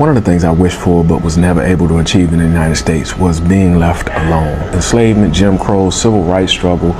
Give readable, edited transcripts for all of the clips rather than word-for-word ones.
One of the things I wished for but was never able to achieve in the United States was being left alone. Enslavement, Jim Crow, civil rights struggle,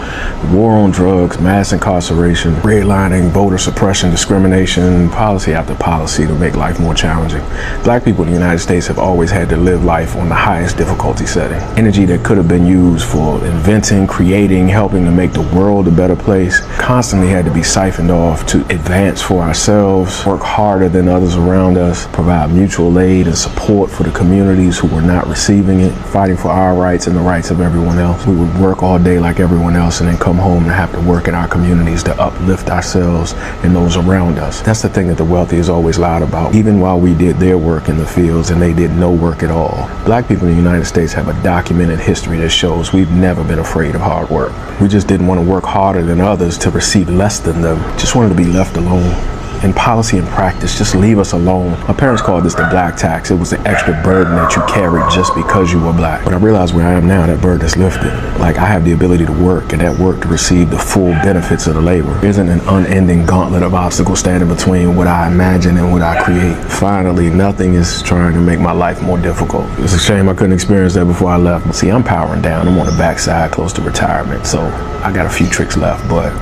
war on drugs, mass incarceration, redlining, voter suppression, discrimination, policy after policy to make life more challenging. Black people in the United States have always had to live life on the highest difficulty setting. Energy that could have been used for inventing, creating, helping to make the world a better place constantly had to be siphoned off to advance for ourselves, work harder than others around us, provide mutual aid and support for the communities who were not receiving it, fighting for our rights and the rights of everyone else. We would work all day like everyone else and then come home and have to work in our communities to uplift ourselves and those around us. That's the thing that the wealthy is always loud about, even while we did their work in the fields and they did no work at all. Black people in the United States have a documented history that shows we've never been afraid of hard work. We just didn't want to work harder than others to receive less than them. Just wanted to be left alone. In policy and practice, just leave us alone. My parents called this the black tax. It was the extra burden that you carried just because you were black. But I realize where I am now, that burden is lifted. Like, I have the ability to work, and that work to receive the full benefits of the labor. There isn't an unending gauntlet of obstacles standing between what I imagine and what I create. Finally, nothing is trying to make my life more difficult. It's a shame I couldn't experience that before I left. See, I'm powering down. I'm on the backside, close to retirement. So I got a few tricks left, but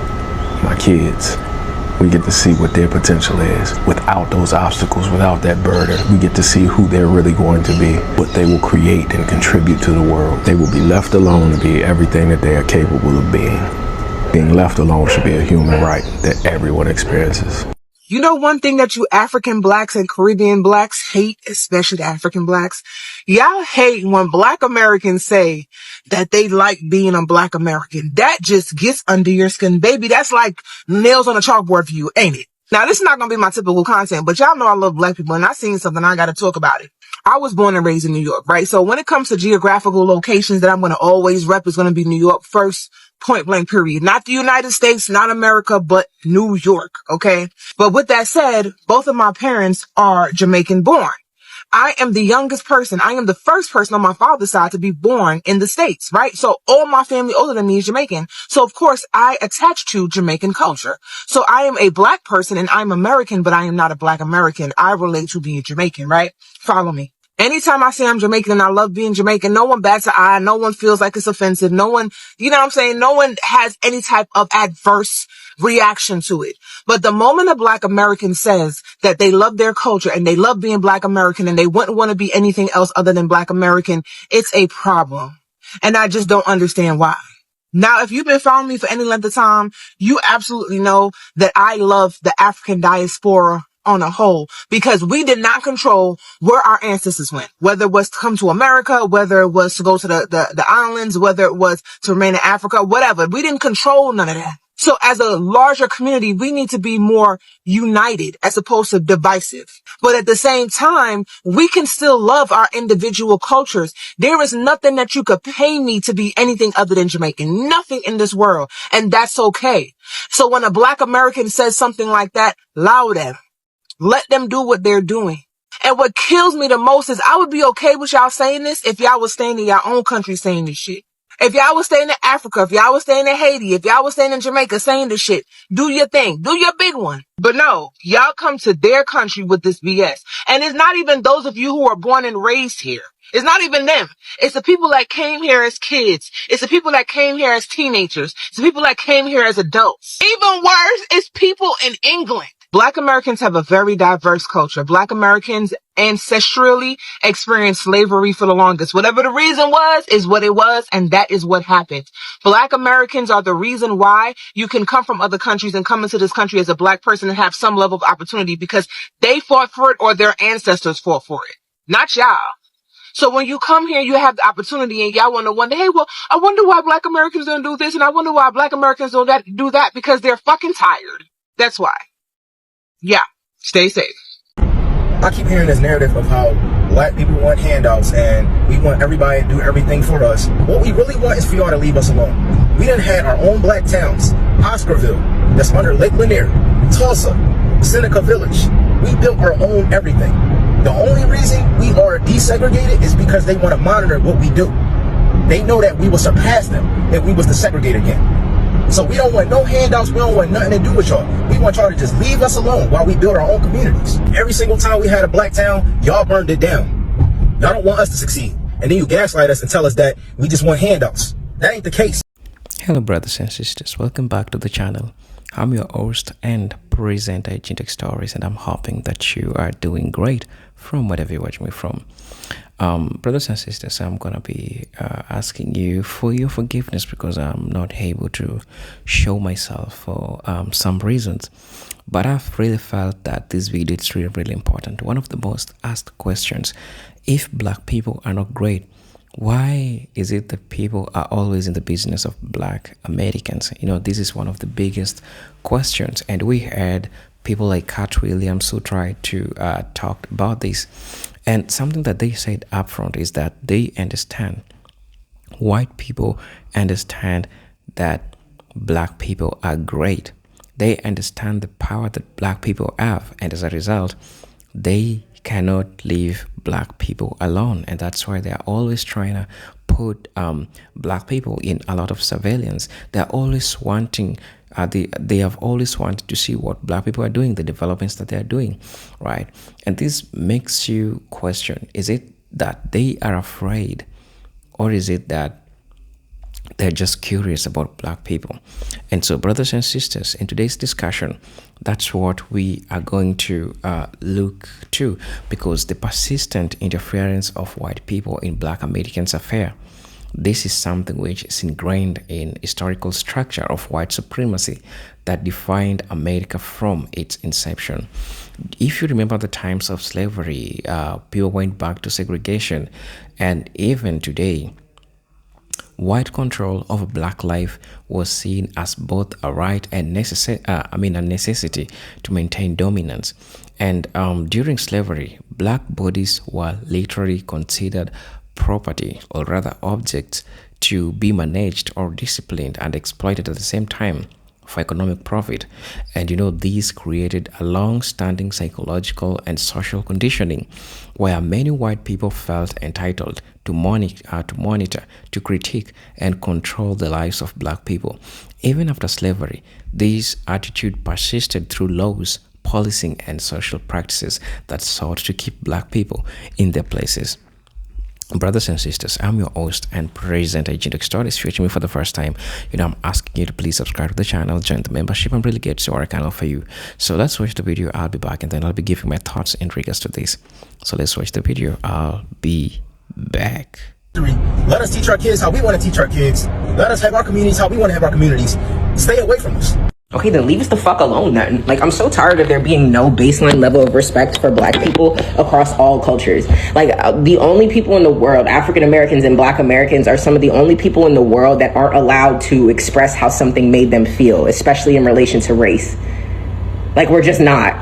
my kids, we get to see what their potential is without those obstacles, without that burden. We get to see who they're really going to be, what they will create and contribute to the world. They will be left alone to be everything that they are capable of being. Being left alone should be a human right that everyone experiences. You know one thing that you African blacks and Caribbean blacks hate, especially the African blacks? Y'all hate when black Americans say that they like being a black American. That just gets under your skin, baby. That's like nails on a chalkboard for you, ain't it? Now, this is not going to be my typical content, but y'all know I love black people, and I seen something, I got to talk about it. I was born and raised in New York, right? So when it comes to geographical locations that I'm going to always rep, is going to be New York first, point blank, period. Not the United States, not America, but New York, okay? But with that said, both of my parents are Jamaican born. I am the youngest person. I am the first person on my father's side to be born in the States, right? So all my family older than me is Jamaican. So of course I attach to Jamaican culture. So I am a black person and I'm American, but I am not a black American. I relate to being Jamaican, right? Follow me. Anytime I say I'm Jamaican and I love being Jamaican, no one bats an eye. No one feels like it's offensive. No one, you know what I'm saying? No one has any type of adverse reaction to it. But the moment a black American says that they love their culture and they love being black American and they wouldn't want to be anything else other than black American, it's a problem. And I just don't understand why. Now, if you've been following me for any length of time, you absolutely know that I love the African diaspora on a whole, because we did not control where our ancestors went, whether it was to come to America, whether it was to go to the islands, whether it was to remain in Africa, whatever. We didn't control none of that. So as a larger community, we need to be more united as opposed to divisive. But at the same time, we can still love our individual cultures. There is nothing that you could pay me to be anything other than Jamaican. Nothing in this world. And that's okay. So when a black American says something like that, allow them. Let them do what they're doing. And what kills me the most is I would be okay with y'all saying this if y'all was staying in your own country saying this shit. If y'all was staying in Africa, if y'all was staying in Haiti, if y'all was staying in Jamaica saying this shit, do your thing. Do your big one. But no, y'all come to their country with this BS. And it's not even those of you who are born and raised here. It's not even them. It's the people that came here as kids. It's the people that came here as teenagers. It's the people that came here as adults. Even worse, it's people in England. Black Americans have a very diverse culture. Black Americans ancestrally experienced slavery for the longest. Whatever the reason was, is what it was, and that is what happened. Black Americans are the reason why you can come from other countries and come into this country as a black person and have some level of opportunity, because they fought for it or their ancestors fought for it. Not y'all. So when you come here, you have the opportunity and y'all want to wonder, hey, well, I wonder why black Americans don't do this and I wonder why black Americans don't do that, because they're fucking tired. That's why. Yeah, stay safe. I keep hearing this narrative of how black people want handouts and we want everybody to do everything for us. What we really want is for y'all to leave us alone. We done had our own black towns. Oscarville, that's under Lake Lanier, Tulsa, Seneca Village. We built our own everything. The only reason we are desegregated is because they want to monitor what we do. They know that we will surpass them if we was to segregate again. So we don't want no handouts. We don't want nothing to do with y'all. We want y'all to just leave us alone while we build our own communities. Every single time we had a black town, y'all burned it down. Y'all don't want us to succeed. And then you gaslight us and tell us that we just want handouts. That ain't the case. Hello brothers and sisters, welcome back to the channel. I'm your host and presenter Agentic Stories, and I'm hoping that you are doing great from wherever you watch me from. Brothers and sisters, I'm gonna be asking you for your forgiveness because I'm not able to show myself for some reasons, but I've really felt that this video is really important. One of the most asked questions: if black people are not great, why is it that people are always in the business of black Americans? You know, this is one of the biggest questions, and we heard people like Cat Williams who tried to talk about this. And something that they said up front is that they understand, white people understand that black people are great. They understand the power that black people have, and as a result, they cannot leave black people alone, and that's why they are always trying to put black people in a lot of surveillance. They're always wanting they have always wanted to see what black people are doing, the developments that they are doing, right? And this makes you question, is it that they are afraid, or is it that they're just curious about black people? And so, brothers and sisters, in today's discussion, that's what we are going to look to, because the persistent interference of white people in black Americans' affair, this is something which is ingrained in historical structure of white supremacy that defined America from its inception. If you remember the times of slavery, people went back to segregation, and even today, white control of black life was seen as both a right and a necessity to maintain dominance. And during slavery, black bodies were literally considered property, or rather objects, to be managed or disciplined and exploited at the same time for economic profit. And you know, these created a long-standing psychological and social conditioning where many white people felt entitled to monitor, to critique, and control the lives of black people. Even after slavery, this attitude persisted through laws, policing, and social practices that sought to keep black people in their places. Brothers and sisters, I'm your host and presenter Agentic Stories. If you're watching me for the first time, I'm asking you to please subscribe to the channel, join the membership, and really get to our channel for you. So let's watch the video. I'll be back, and then I'll be giving my thoughts in regards to this. So let's watch the video. I'll be back. Let us teach our kids how we want to teach our kids. Let us have our communities how we want to have our communities. Stay away from us. Okay, then leave us the fuck alone then. Like, I'm so tired of there being no baseline level of respect for black people across all cultures. Like, the only people in the world, African Americans and black Americans, are some of the only people in the world that aren't allowed to express how something made them feel, especially in relation to race. Like, we're just not.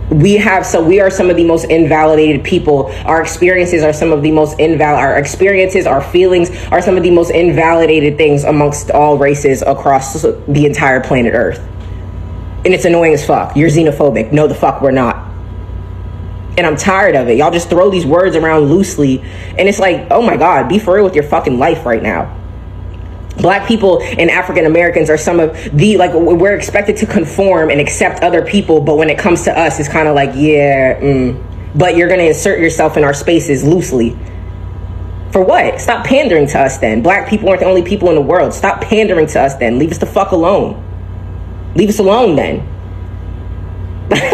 We are some of the most invalidated people. Our experiences are some of the most our experiences, our feelings are some of the most invalidated things amongst all races across the entire planet Earth. And it's annoying as fuck. You're xenophobic. No, the fuck we're not. And I'm tired of it. Y'all just throw these words around loosely. And it's like, oh my God, be for real with your fucking life right now. Black people and African Americans are some of the, like, we're expected to conform and accept other people. But when it comes to us, it's kind of like, but you're going to insert yourself in our spaces loosely. For what? Stop pandering to us then. Black people aren't the only people in the world. Stop pandering to us then. Leave us the fuck alone. Leave us alone then.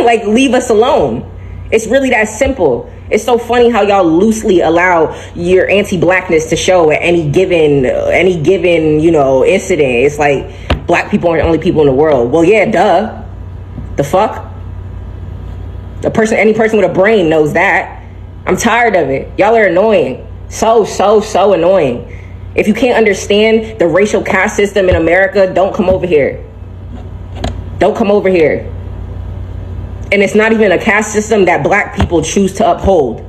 Like, leave us alone. It's really that simple. It's so funny how y'all loosely allow your anti-blackness to show at any given, incident. It's like, black people aren't the only people in the world. Well, yeah, duh. The fuck? Any person with a brain knows that. I'm tired of it. Y'all are annoying. So annoying. If you can't understand the racial caste system in America, don't come over here. Don't come over here. And it's not even a caste system that black people choose to uphold.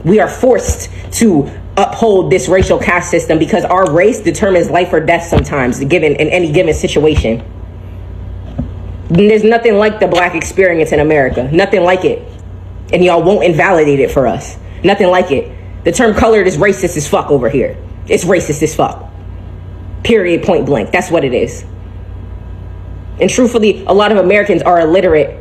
We are forced to uphold this racial caste system because our race determines life or death sometimes, in any given situation. There's nothing like the black experience in America. Nothing like it. And y'all won't invalidate it for us. Nothing like it. The term colored is racist as fuck over here. It's racist as fuck. Period, point blank. That's what it is. And truthfully, a lot of Americans are illiterate.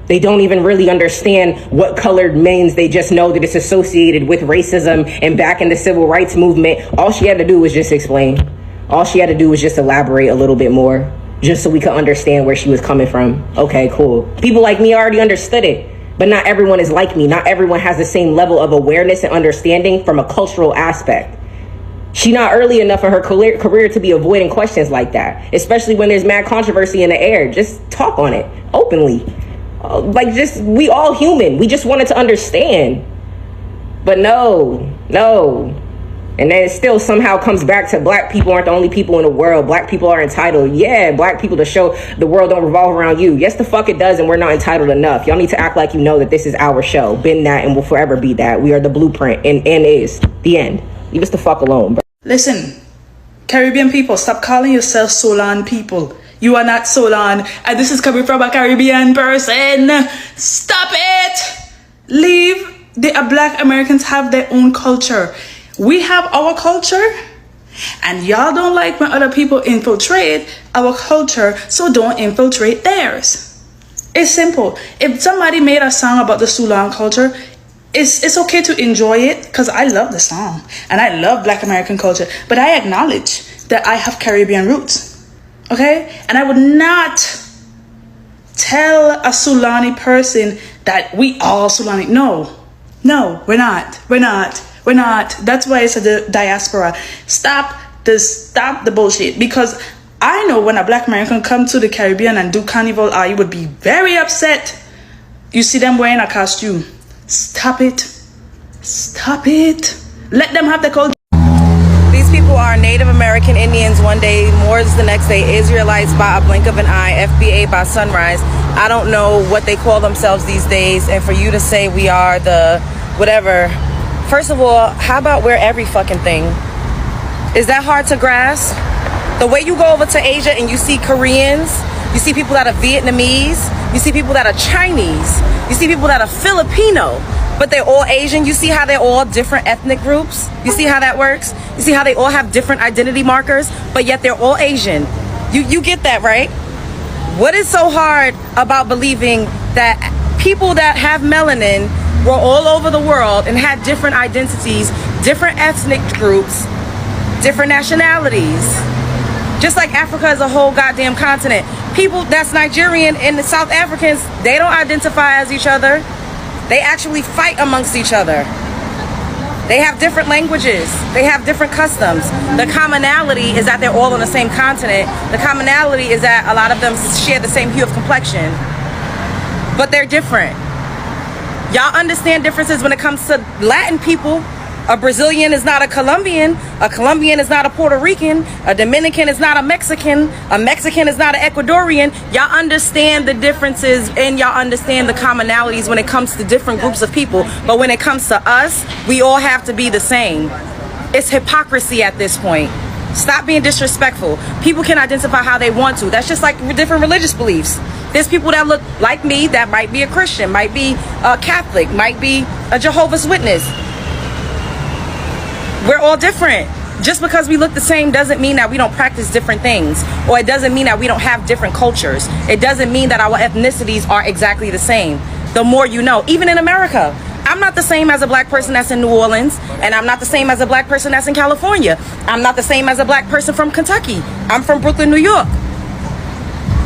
They don't even really understand what colored means. They just know that it's associated with racism. And back in the civil rights movement, all she had to do was just explain. All she had to do was just elaborate a little bit more, just so we could understand where she was coming from. Okay, cool. People like me already understood it, but not everyone is like me. Not everyone has the same level of awareness and understanding from a cultural aspect. She not early enough in her career to be avoiding questions like that, especially when there's mad controversy in the air. Just talk on it openly. We all human. We just wanted to understand. But no. And then it still somehow comes back to black people aren't the only people in the world. Black people are entitled. Yeah, black people to show the world don't revolve around you. Yes, the fuck it does, and we're not entitled enough. Y'all need to act like you know that this is our show. Been that and will forever be that. We are the blueprint and is the end. Leave us the fuck alone, bro. Listen, Caribbean people, stop calling yourself Solan people. You are not Solan, and this is coming from a Caribbean person. Stop it! Leave. The Black Americans have their own culture. We have our culture, and y'all don't like when other people infiltrate our culture, so don't infiltrate theirs. It's simple. If somebody made a song about the Solan culture, it's okay to enjoy it, because I love the song and I love Black American culture, but I acknowledge that I have Caribbean roots, okay? And I would not tell a Sulani person that we all Sulani. No, we're not. That's why it's a diaspora. Stop the bullshit, because I know when a Black American come to the Caribbean and do carnival, I would be very upset. You see them wearing a costume. Stop it. Let them have the culture. These people are Native American Indians one day, Moors the next day, Israelites by a blink of an eye, FBA by sunrise. I don't know what they call themselves these days, and for you to say we are the whatever. First of all, how about we're every fucking thing? Is that hard to grasp? The way you go over to Asia and you see Koreans, you see people that are Vietnamese, you see people that are Chinese, you see people that are Filipino, but they're all Asian. You see how they're all different ethnic groups? You see how that works? You see how they all have different identity markers, but yet they're all Asian. You get that, right? What is so hard about believing that people that have melanin were all over the world and had different identities, different ethnic groups, different nationalities? Just like Africa is a whole goddamn continent. People that's Nigerian and the South Africans, they don't identify as each other. They actually fight amongst each other. They have different languages. They have different customs. The commonality is that they're all on the same continent. The commonality is that a lot of them share the same hue of complexion, but they're different. Y'all understand differences when it comes to Latin people. A Brazilian is not a Colombian is not a Puerto Rican, a Dominican is not a Mexican is not an Ecuadorian. Y'all understand the differences and y'all understand the commonalities when it comes to different groups of people, but when it comes to us, we all have to be the same. It's hypocrisy at this point. Stop being disrespectful. People can identify how they want to. That's just like different religious beliefs. There's people that look like me that might be a Christian, might be a Catholic, might be a Jehovah's Witness. We're all different. Just because we look the same doesn't mean that we don't practice different things, or it doesn't mean that we don't have different cultures. It doesn't mean that our ethnicities are exactly the same. The more you know. Even in America, I'm not the same as a black person that's in New Orleans, and I'm not the same as a black person that's in California. I'm not the same as a black person from Kentucky. I'm from Brooklyn, New York.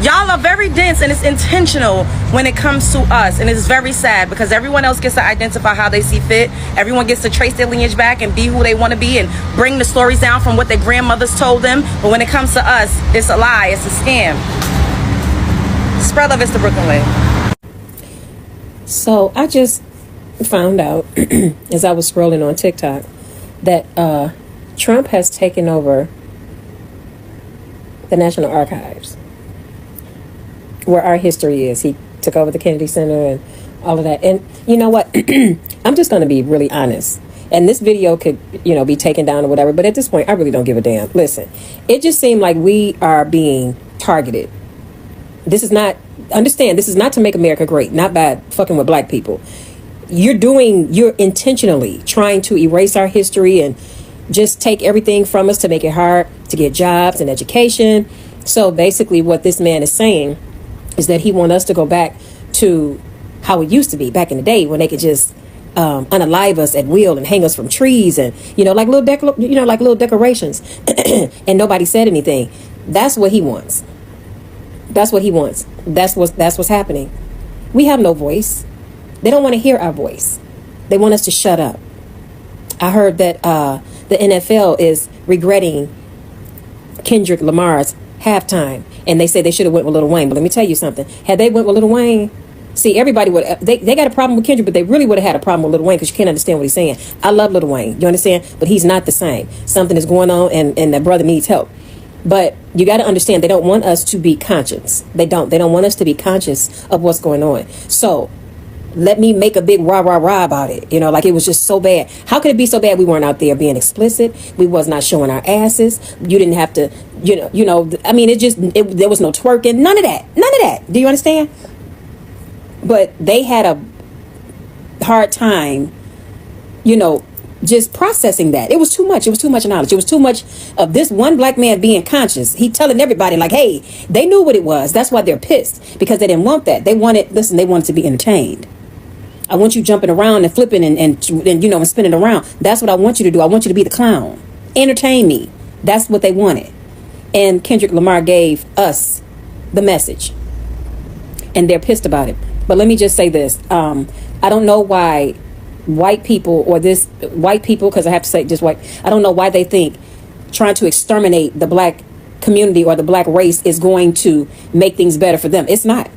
Y'all are very dense, and it's intentional when it comes to us, and it's very sad because everyone else gets to identify how they see fit. Everyone gets to trace their lineage back and be who they want to be and bring the stories down from what their grandmothers told them. But when it comes to us, it's a lie, it's a scam. Spread love, it's the Brooklyn way. So I just found out as I was scrolling on TikTok that Trump has taken over the National Archives, where our history is. He took over the Kennedy Center and all of that. And you know what? I'm just going to be really honest. And this video could, be taken down or whatever. But at this point, I really don't give a damn. Listen, it just seemed like we are being targeted. This is not to make America great, not by fucking with black people. You're intentionally trying to erase our history and just take everything from us to make it hard to get jobs and education. So basically what this man is saying is that he wants us to go back to how it used to be back in the day when they could just unalive us at will and hang us from trees and, like little decorations and nobody said anything. That's what he wants. That's what he wants. That's what's happening. We have no voice. They don't want to hear our voice. They want us to shut up. I heard that the NFL is regretting Kendrick Lamar's halftime, and they say they should have went with Lil Wayne. But let me tell you something. Had they went with Lil Wayne, see, everybody would. They got a problem with Kendrick, but they really would have had a problem with Lil Wayne because you can't understand what he's saying. I love Lil Wayne, you understand? But he's not the same. Something is going on, and that brother needs help. But you got to understand, they don't want us to be conscious. They don't want us to be conscious of what's going on. So let me make a big rah, rah, rah about it. Like it was just so bad. How could it be so bad? We weren't out there being explicit. We was not showing our asses. You didn't have to, I mean, there was no twerking. None of that. Do you understand? But they had a hard time, just processing that. It was too much. It was too much knowledge. It was too much of this one black man being conscious. He telling everybody like, hey, they knew what it was. That's why they're pissed, because they didn't want that. They wanted to be entertained. I want you jumping around and flipping and spinning around. That's what I want you to do. I want you to be the clown. Entertain me. That's what they wanted. And Kendrick Lamar gave us the message. And they're pissed about it. But let me just say this. I don't know why white people, because I have to say just white, I don't know why they think trying to exterminate the black community or the black race is going to make things better for them. It's not.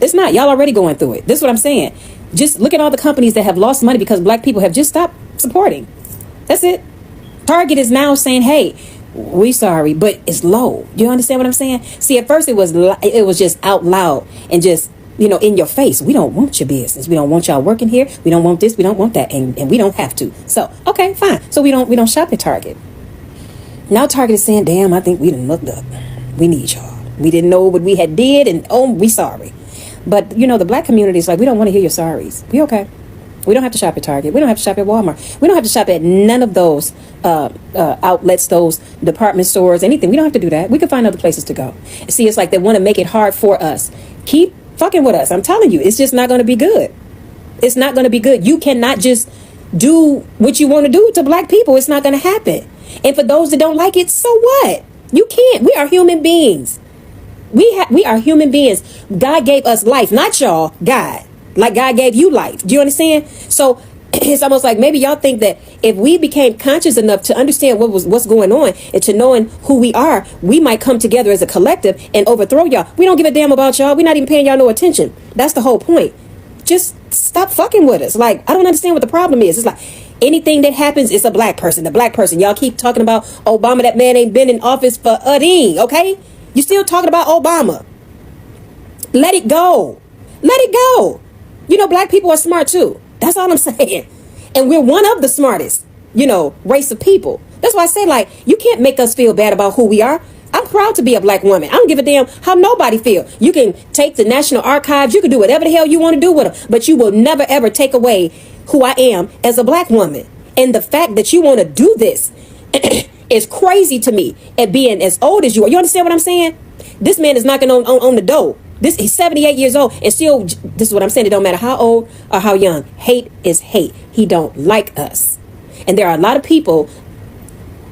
Y'all already going through it. This is what I'm saying. Just look at all the companies that have lost money because black people have just stopped supporting. That's it. Target is now saying, hey, we sorry, but it's low. Do you understand what I'm saying? See, at first it was just out loud and just, in your face. We don't want your business. We don't want y'all working here. We don't want this. We don't want that. And we don't have to. So, okay, fine. So we don't shop at Target. Now Target is saying, damn, I think we done looked up. We need y'all. We didn't know what we had did, and we sorry. But, the black community is like, we don't want to hear your sorries. We okay. We don't have to shop at Target. We don't have to shop at Walmart. We don't have to shop at none of those outlets, those department stores, anything. We don't have to do that. We can find other places to go. See, it's like they want to make it hard for us. Keep fucking with us. I'm telling you, it's just not going to be good. It's not going to be good. You cannot just do what you want to do to black people. It's not going to happen. And for those that don't like it, so what? You can't. We are human beings. We are human beings. God gave us life, not y'all. God, like God gave you life. Do you understand? So it's almost like maybe y'all think that if we became conscious enough to understand what's going on and to knowing who we are, we might come together as a collective and overthrow y'all. We don't give a damn about y'all. We're not even paying y'all no attention. That's the whole point. Just stop fucking with us. Like, I don't understand what the problem is. It's like anything that happens, it's a black person. The black person. Y'all keep talking about Obama. That man ain't been in office for a ding. Okay. You still talking about Obama. Let it go. Let it go. Black people are smart too. That's all I'm saying. And we're one of the smartest, race of people. That's why I say, like, you can't make us feel bad about who we are. I'm proud to be a black woman. I don't give a damn how nobody feel. You can take the National Archives. You can do whatever the hell you want to do with them. But you will never, ever take away who I am as a black woman. And the fact that you want to do this is crazy to me at being as old as you are. You understand what I'm saying? This man is knocking on the door. He's 78 years old and still, this is what I'm saying. It don't matter how old or how young. Hate is hate. He don't like us. And there are a lot of people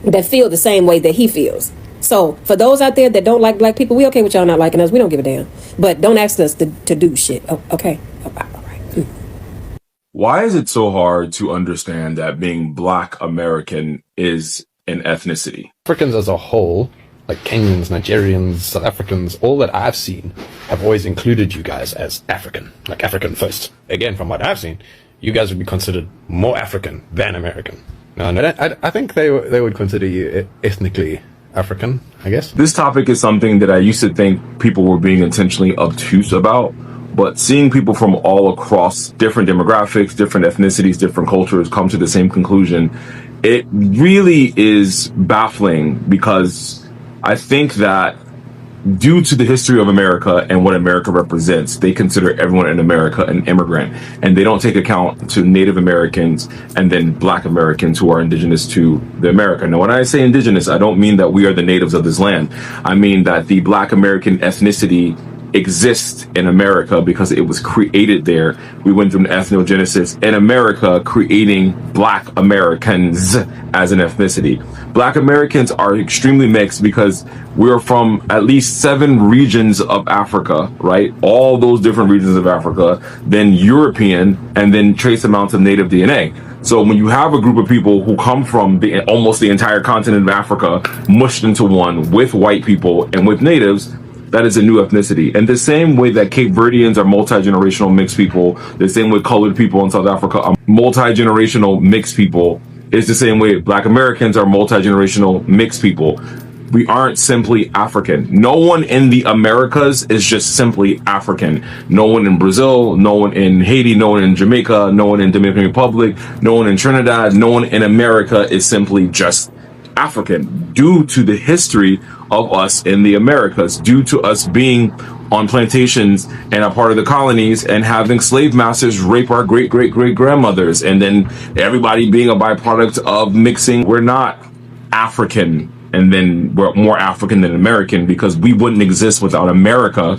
that feel the same way that he feels. So for those out there that don't like black people, we okay with y'all not liking us. We don't give a damn. But don't ask us to do shit. Oh, okay. All right. Why is it so hard to understand that being Black American is an ethnicity? Africans as a whole, like Kenyans, Nigerians, South Africans, all that I've seen have always included you guys as African, like African first. Again, from what I've seen, you guys would be considered more African than American. I think they would consider you ethnically African, I guess. This topic is something that I used to think people were being intentionally obtuse about, but seeing people from all across different demographics, different ethnicities, different cultures come to the same conclusion, it really is baffling, because I think that due to the history of America and what America represents, they consider everyone in America an immigrant, and they don't take account to Native Americans and then Black Americans who are indigenous to the America. Now, when I say indigenous, I don't mean that we are the natives of this land. I mean that the Black American ethnicity exists in America because it was created there. We went through an ethnogenesis in America, creating Black Americans as an ethnicity. Black Americans are extremely mixed because we're from at least 7 regions of Africa, right? All those different regions of Africa, then European, and then trace amounts of native DNA. So when you have a group of people who come from almost the entire continent of Africa mushed into one with white people and with natives, that is a new ethnicity. And the same way that Cape Verdeans are multi-generational mixed people, the same way colored people in South Africa are multi-generational mixed people, is the same way Black Americans are multi-generational mixed people. We aren't simply African. No one in the Americas is just simply African. No one in Brazil, no one in Haiti, no one in Jamaica, no one in Dominican Republic, no one in Trinidad, no one in America is simply just African, due to the history of us in the Americas, due to us being on plantations and a part of the colonies and having slave masters rape our great-great-great-grandmothers, and then everybody being a byproduct of mixing. We're not African, and then we're more African than American because we wouldn't exist without America,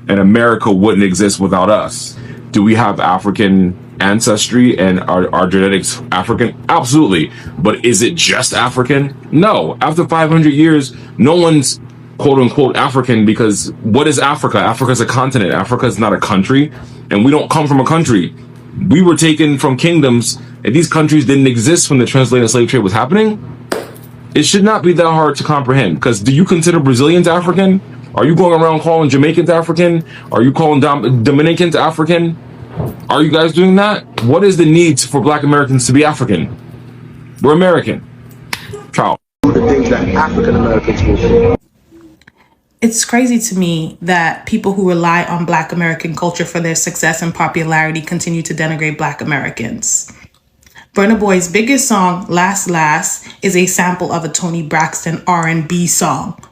and America wouldn't exist without us. Do we have African ancestry and our genetics African? Absolutely. But is it just African? No. After 500 years, no one's quote unquote African, because what is Africa? Africa is a continent. Africa is not a country, and we don't come from a country. We were taken from kingdoms, and these countries didn't exist when the transatlantic slave trade was happening. It should not be that hard to comprehend, because do you consider Brazilians African? Are you going around calling Jamaicans African? Are you calling Dominicans African? Are you guys doing that? What is the need for Black Americans to be African? We're American. Ciao. The things that African Americans will do. It's crazy to me that people who rely on Black American culture for their success and popularity continue to denigrate Black Americans. Burna Boy's biggest song, Last Last, is a sample of a Toni Braxton R&B song.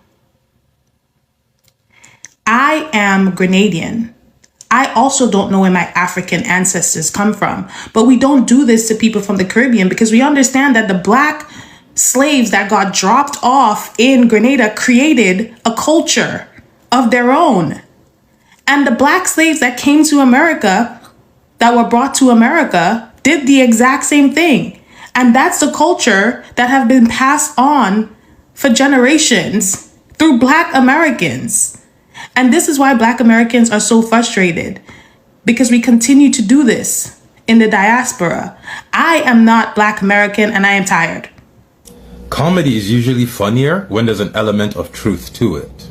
I am Grenadian. I also don't know where my African ancestors come from, but we don't do this to people from the Caribbean because we understand that the Black slaves that got dropped off in Grenada created a culture of their own. And the Black slaves that came to America, that were brought to America, did the exact same thing. And that's the culture that have been passed on for generations through Black Americans. And this is why Black Americans are so frustrated, because we continue to do this in the diaspora. I am not Black American, and I am tired. Comedy is usually funnier when there's an element of truth to it.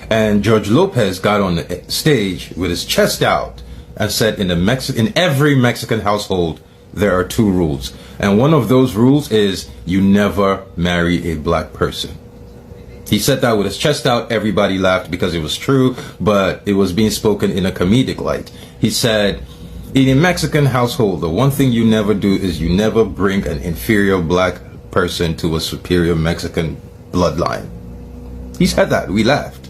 And George Lopez got on the stage with his chest out and said in every Mexican household, there are 2 rules. And one of those rules is you never marry a Black person. He said that with his chest out. Everybody laughed because it was true, but it was being spoken in a comedic light. He said, in a Mexican household, the one thing you never do is you never bring an inferior Black person to a superior Mexican bloodline. He said that. We laughed.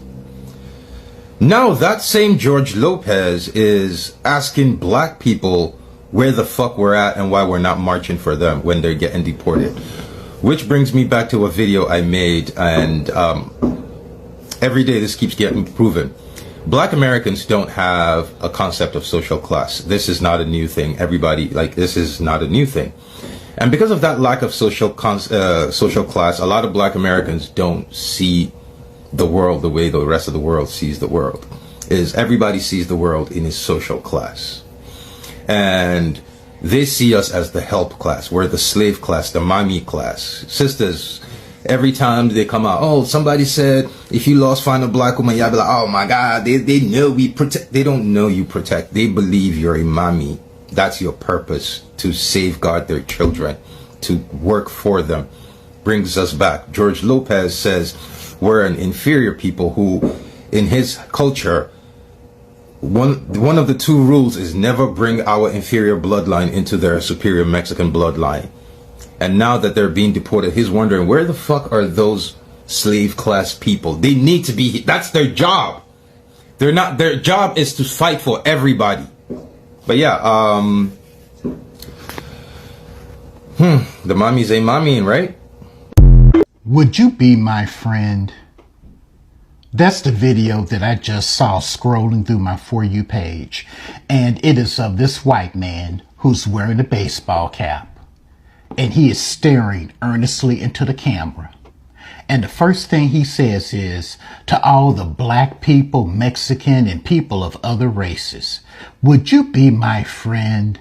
Now that same George Lopez is asking Black people where the fuck we're at and why we're not marching for them when they're getting deported. Which brings me back to a video I made, and every day this keeps getting proven. Black Americans don't have a concept of social class. This is not a new thing. This is not a new thing. And because of that lack of social class, a lot of Black Americans don't see the world the way the rest of the world sees the world. Everybody sees the world in his social class. And they see us as the help class. We're the slave class, the mommy class. Sisters, every time they come out, oh, somebody said, if you find a Black woman, you'll be like, oh my God, they know we protect. They don't know you protect. They believe you're a mommy. That's your purpose, to safeguard their children, to work for them. Brings us back. George Lopez says we're an inferior people who, in his culture, one of the 2 rules is never bring our inferior bloodline into their superior Mexican bloodline. And now that they're being deported, he's wondering, where the fuck are those slave class people. They need to be, that's their job. They're not, their job is to fight for everybody. But yeah, the mommies ain't mommying, right? Would you be my friend? That's the video that I just saw scrolling through my For You page. And it is of this white man who's wearing a baseball cap. And he is staring earnestly into the camera. And the first thing he says is, to all the black people, Mexican, and people of other races, would you be my friend?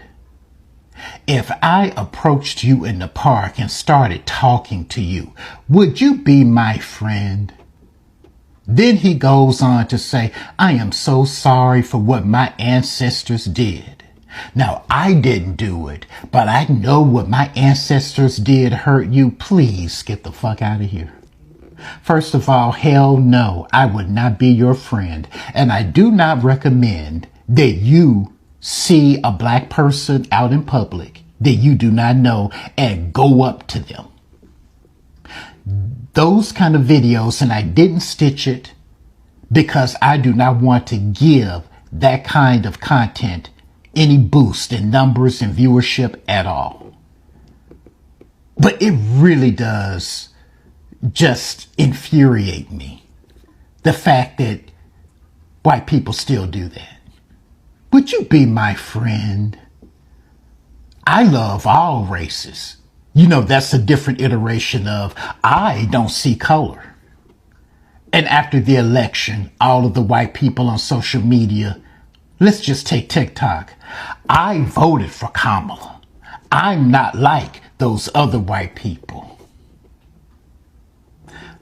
If I approached you in the park and started talking to you, would you be my friend? Then he goes on to say, I am so sorry for what my ancestors did. Now, I didn't do it, but I know what my ancestors did hurt you. Please get the fuck out of here. First of all, hell no, I would not be your friend. And I do not recommend that you see a black person out in public that you do not know and go up to them. Those kind of videos, and I didn't stitch it because I do not want to give that kind of content any boost in numbers and viewership at all. But it really does just infuriate me, the fact that white people still do that. Would you be my friend? I love all races. You know, that's a different iteration of I don't see color. And after the election, all of the white people on social media, let's just take TikTok. I voted for Kamala. I'm not like those other white people.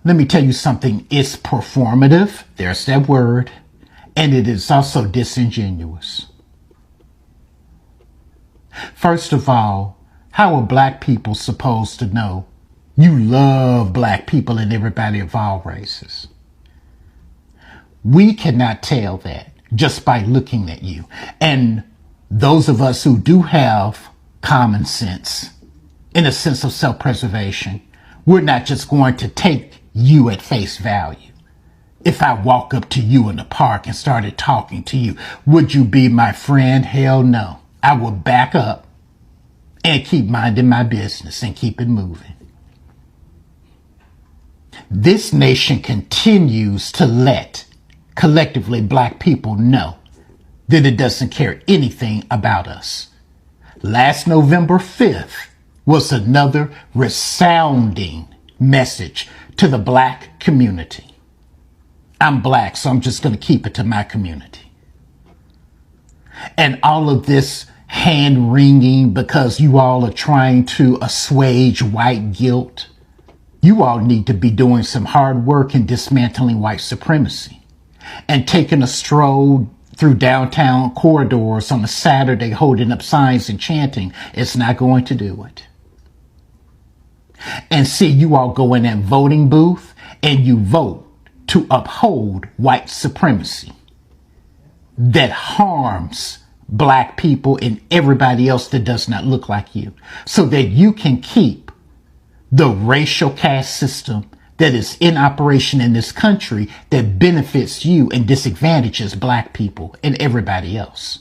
Let me tell you something. It's performative. There's that word. And it is also disingenuous. First of all, how are black people supposed to know you love black people and everybody of all races? We cannot tell that just by looking at you. And those of us who do have common sense, in a sense of self-preservation, we're not just going to take you at face value. If I walk up to you in the park and started talking to you, would you be my friend? Hell no. I will back up and keep minding my business and keep it moving. This nation continues to let collectively black people know that it doesn't care anything about us. Last November 5th was another resounding message to the black community. I'm black, so I'm just going to keep it to my community. And all of this hand wringing because you all are trying to assuage white guilt. You all need to be doing some hard work in dismantling white supremacy and taking a stroll through downtown corridors on a Saturday holding up signs and chanting. It's not going to do it. And see you all go in that voting booth and you vote to uphold white supremacy that harms black people and everybody else that does not look like you, so that you can keep the racial caste system that is in operation in this country that benefits you and disadvantages black people and everybody else.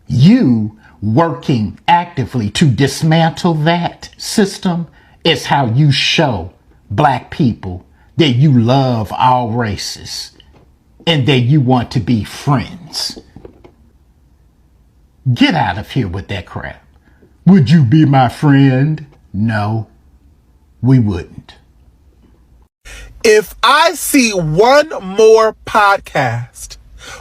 You working actively to dismantle that system is how you show black people that you love all races and that you want to be friends. Get out of here with that crap. Would you be my friend? No, we wouldn't. If I see one more podcast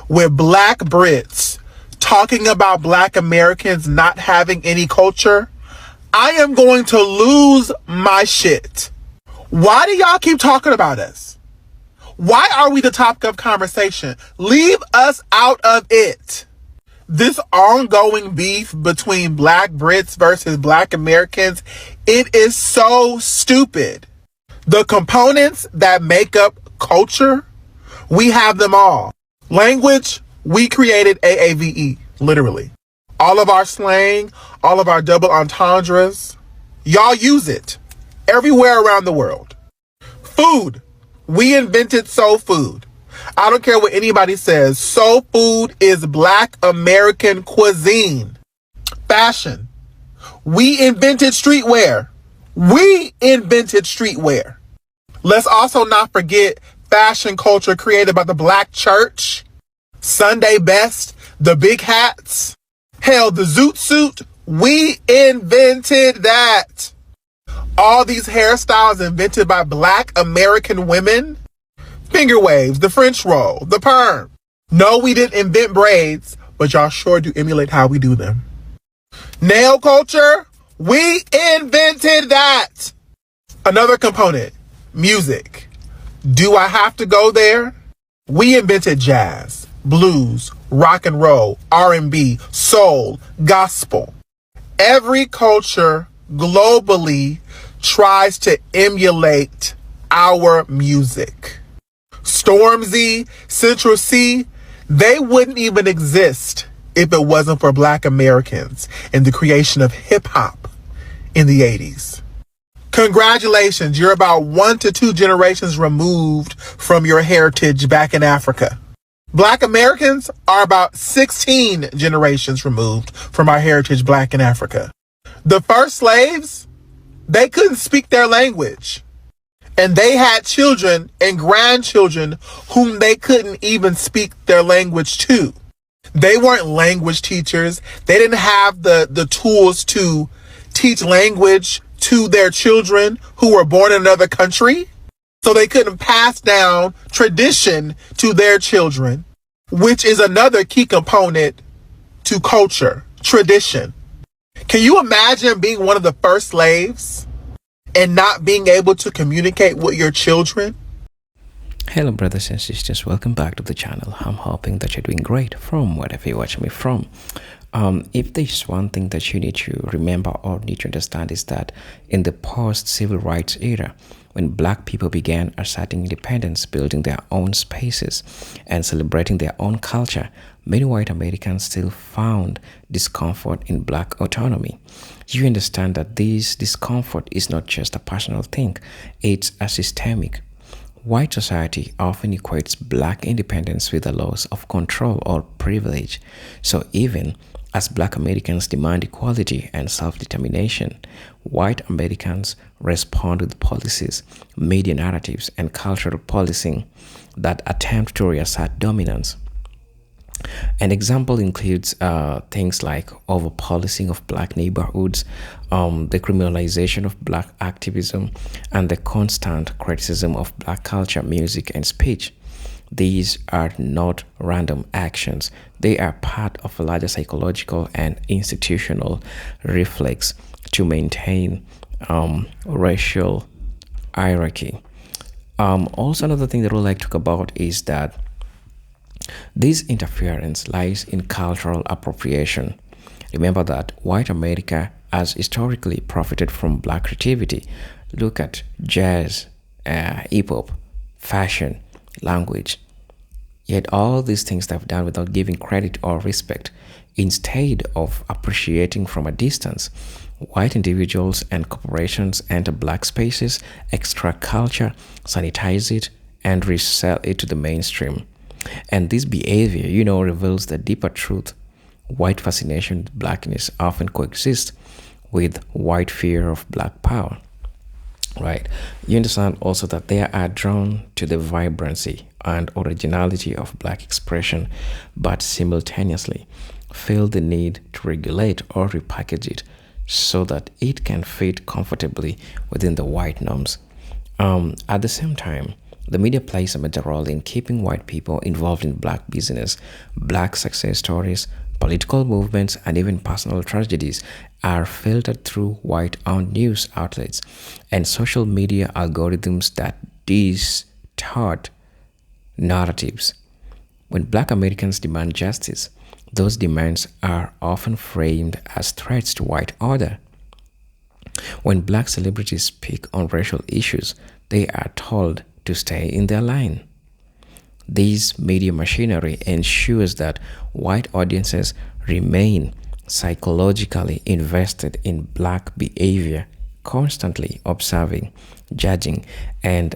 with black Brits talking about black Americans not having any culture, I am going to lose my shit. Why do y'all keep talking about us? Why are we the topic of conversation? Leave us out of it. This ongoing beef between black Brits versus black Americans, it is so stupid. The components that make up culture, we have them all. Language, we created AAVE, literally. All of our slang, all of our double entendres, y'all use it. everywhere around the world. Food. We invented soul food. I don't care what anybody says. Soul food is Black American cuisine. Fashion. We invented streetwear. We invented streetwear. Let's also not forget fashion culture created by the Black church, Sunday best, the big hats, hell, the zoot suit. We invented that. All these hairstyles invented by Black American women. Finger waves, the French roll, the perm. No, we didn't invent braids, but y'all sure do emulate how we do them. Nail culture, we invented that. Another component, music. Do I have to go there? We invented jazz, blues, rock and roll, R&B, soul, gospel. Every culture globally tries to emulate our music. Stormzy, Central C, they wouldn't even exist if it wasn't for Black Americans and the creation of hip hop in the 80s. Congratulations, you're about 1 to 2 generations removed from your heritage back in Africa. Black Americans are about 16 generations removed from our heritage Black in Africa. The first slaves, they couldn't speak their language. And they had children and grandchildren whom they couldn't even speak their language to. They weren't language teachers. They didn't have the tools to teach language to their children who were born in another country. So they couldn't pass down tradition to their children, which is another key component to culture, tradition. Can you imagine being one of the first slaves and not being able to communicate with your children? Hello brothers and sisters, welcome back to the channel. I'm hoping that you're doing great from wherever you're watching me from. If there's one thing that you need to remember or need to understand is that in the post-civil rights era, when Black people began asserting independence, building their own spaces, and celebrating their own culture, many white Americans still found discomfort in Black autonomy. You understand that this discomfort is not just a personal thing, it's a systemic. White society often equates Black independence with the loss of control or privilege. So even as Black Americans demand equality and self-determination, white Americans respond with policies, media narratives, and cultural policing that attempt to reassert dominance. An example includes things like over-policing of Black neighborhoods, the criminalization of Black activism, and the constant criticism of Black culture, music, and speech. These are not random actions. They are part of a larger psychological and institutional reflex to maintain racial hierarchy. Also, another thing that we'd like to talk about is that this interference lies in cultural appropriation. Remember that white America has historically profited from Black creativity. Look at jazz, hip-hop, fashion, language. Yet all these things they've done without giving credit or respect. Instead of appreciating from a distance, white individuals and corporations enter Black spaces, extract culture, sanitize it, and resell it to the mainstream. And this behavior, reveals the deeper truth. White fascination with Blackness often coexists with white fear of Black power. Right? You understand also that they are drawn to the vibrancy and originality of Black expression, but simultaneously feel the need to regulate or repackage it so that it can fit comfortably within the white norms. At the same time, the media plays a major role in keeping white people involved in Black business. Black success stories, political movements, and even personal tragedies are filtered through white-owned news outlets and social media algorithms that distort narratives. When Black Americans demand justice, those demands are often framed as threats to white order. When Black celebrities speak on racial issues, they are told to stay in their lane. This media machinery ensures that white audiences remain psychologically invested in Black behavior constantly observing, judging, and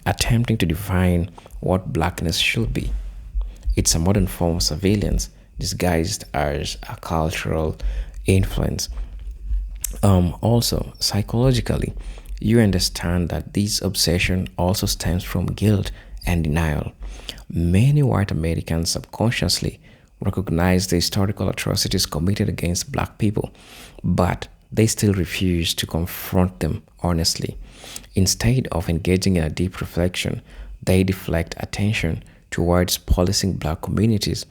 attempting to define what blackness should be. It's a modern form of surveillance disguised as a cultural influence. Also, psychologically, you understand that this obsession also stems from guilt and denial. Many white Americans subconsciously recognize the historical atrocities committed against black people, but they still refuse to confront them honestly. Instead of engaging in a deep reflection, they deflect attention towards policing black communities,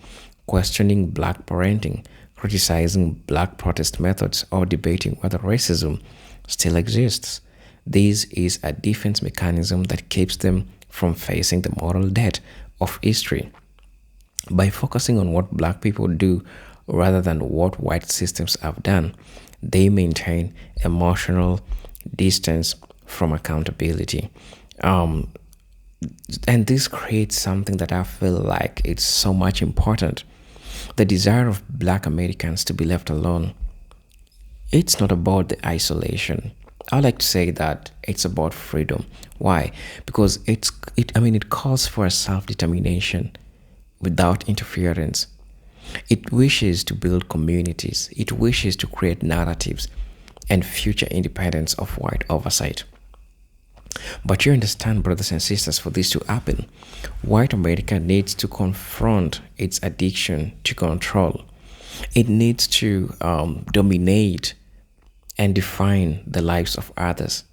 questioning black parenting, criticizing black protest methods, or debating whether racism still exists. This is a defense mechanism that keeps them from facing the moral debt of history. By focusing on what black people do rather than what white systems have done, they maintain emotional distance from accountability. And this creates something that I feel like it's so much important. The desire of black Americans to be left alone. It's not about the isolation. I like to say that it's about freedom. Why? Because it calls for a self-determination without interference. It wishes to build communities. It wishes to create narratives and future independence of white oversight. But you understand, brothers and sisters, for this to happen, white America needs to confront its addiction to control. It needs to dominate and define the lives of others.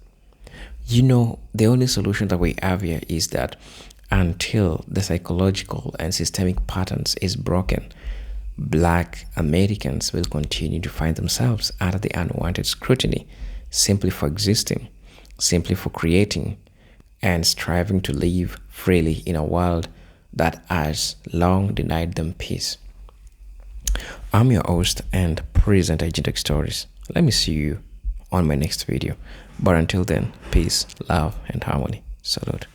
You know, the only solution that we have here is that until the psychological and systemic patterns is broken, black Americans will continue to find themselves under the unwanted scrutiny simply for existing, simply for creating, and striving to live freely in a world that has long denied them peace. I'm your host and presenter, Agent Stories. Let me see you on my next video. But until then, peace, love, and harmony. Salute.